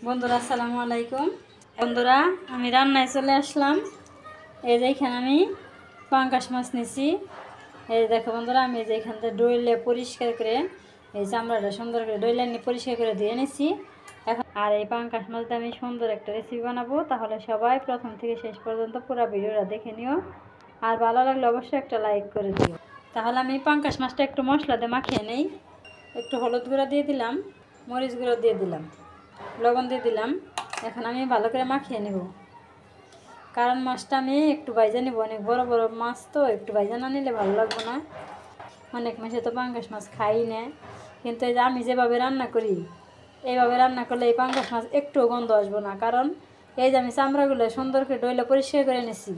বন্ধুরা আসসালামু আলাইকুম। বন্ধুরা আমি রান্নায় চলে আসলাম। এই যে এখানে আমি পাঙ্গাস মাছ নিছি। এই দেখো বন্ধুরা, আমি যে এখান থেকে ডইলে পরিষ্কার করে এই চামড়াটা সুন্দর করে ডইলে নিয়ে পরিষ্কার করে দিয়ে নিছি। এখন আর এই পাঙ্গাস মাছটা আমি সুন্দর একটা রেসিপি বানাবো। তাহলে সবাই প্রথম থেকে শেষ পর্যন্ত পুরো ভিডিওটা দেখে নিও, আর ভালো লাগলে অবশ্যই একটা লাইক করে দিও। তাহলে আমি পাঙ্গাস মাছটা একটু মশলা দিয়ে মাখিয়ে নেই। একটু হলুদ গুঁড়া দিয়ে দিলাম, মরিচ গুঁড়ো দিয়ে দিলাম, লবণ দিয়ে দিলাম। এখন আমি ভালো করে মাখিয়ে নেব, কারণ মাছটা আমি একটু ভাজা নেব। অনেক বড় বড় মাছ তো একটু ভাজা না নিলে ভালো লাগবে না। অনেক মাছে তো পাঙ্গাস মাছ খাই না, কিন্তু এই যে আমি যেভাবে রান্না করি এইভাবে রান্না করলে এই পাঙ্গাস মাছ একটু গন্ধ আসবো না। কারণ এই যে আমি চামড়াগুলো সুন্দর করে ডইলে পরিষ্কার করে নিছি,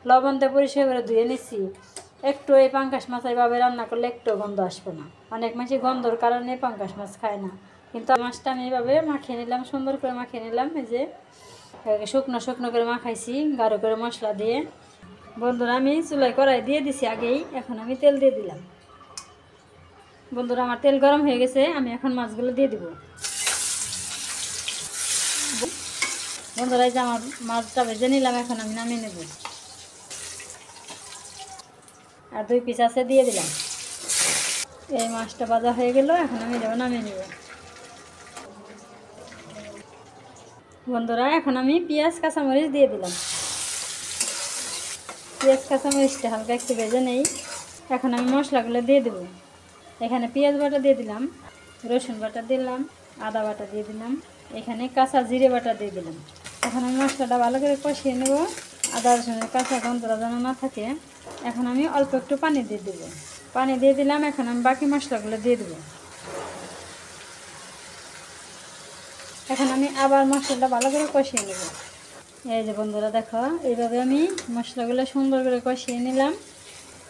লবণ দিয়ে পরিষ্কার করে ধুয়ে নিছি। একটু এই পাঙ্গাস মাছ এইভাবে রান্না করলে একটু গন্ধ আসবে না। অনেক মাছে গন্ধর কারণে পাঙ্গাস মাছ খায় না, কিন্তু মাছটা আমি এইভাবে মাখিয়ে নিলাম, সুন্দর করে মাখিয়ে নিলাম। এই যে শুকনো শুকনো করে মাখাইছি গাঢ় করে মশলা দিয়ে। বন্ধুরা আমি চুলাই কড়াই দিয়ে দিছি আগেই। এখন আমি তেল দিয়ে দিলাম। বন্ধুরা আমার তেল গরম হয়ে গেছে, আমি এখন মাছগুলো দিয়ে দিব। বন্ধুরা এই যে আমার মাছটা ভেজে নিলাম, এখন আমি নামিয়ে নেব। আর 2 পিস আছে দিয়ে দিলাম। এই মাছটা ভাজা হয়ে গেল, এখন আমি দেবো নামিয়ে নেব। বন্ধুরা এখন আমি পেঁয়াজ কাঁচামরিচ দিয়ে দিলাম। পেঁয়াজ কাঁচামরিচটা হালকা একটু ভেজে নেই। এখন আমি মশলাগুলো দিয়ে দেবো। এখানে পেঁয়াজ বাটা দিয়ে দিলাম, রসুন বাটা দিলাম, আদা বাটা দিয়ে দিলাম, এখানে কাঁচা জিরে বাটা দিয়ে দিলাম। এখন আমি মশলাটা ভালো করে কষিয়ে নেব, আদা রসুনের কাঁচা গন্ধটা যেন না থাকে। এখন আমি অল্প একটু পানি দিয়ে দেবো। পানি দিয়ে দিলাম। এখন আমি বাকি মশলাগুলো দিয়ে দেবো। এখন আমি আবার মশলাটা ভালো করে কষিয়ে নেব। এই যে বন্ধুরা দেখো, এইভাবে আমি মশলাগুলো সুন্দর করে কষিয়ে নিলাম।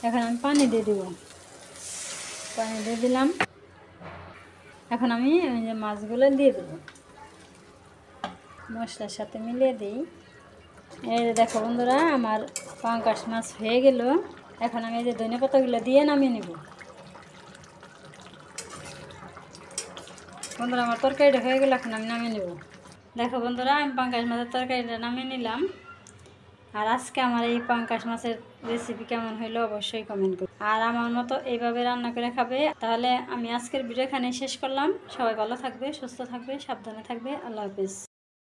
এখন আমি পানি দিয়ে দেব। পানি দিয়ে দিলাম। এখন আমি এই যে মাছগুলো দিয়ে দেব, মশলার সাথে মিলিয়ে দিই। এই যে দেখো বন্ধুরা, আমার পাঙ্গাস মাছ হয়ে গেল। এখন আমি এই যে ধনে পাতাগুলো দিয়ে নামিয়ে নেব। বন্ধুরা আমার তরকারিটা হয়ে গেল, এখন আমি নামিয়ে নেব। দেখো বন্ধুরা, আমি পাঙ্গাস মাছের তরকারিটা নামিয়ে নিলাম। আর আজকে আমার এই পাঙ্গাস মাছের রেসিপি কেমন হইলো অবশ্যই কমেন্ট করুন। আর আমার মতো এইভাবে রান্না করে খাবে। তাহলে আমি আজকের ভিডিও এখানে শেষ করলাম। সবাই ভালো থাকবে, সুস্থ থাকবে, সাবধানে থাকবে। আল্লাহ হাফেজ।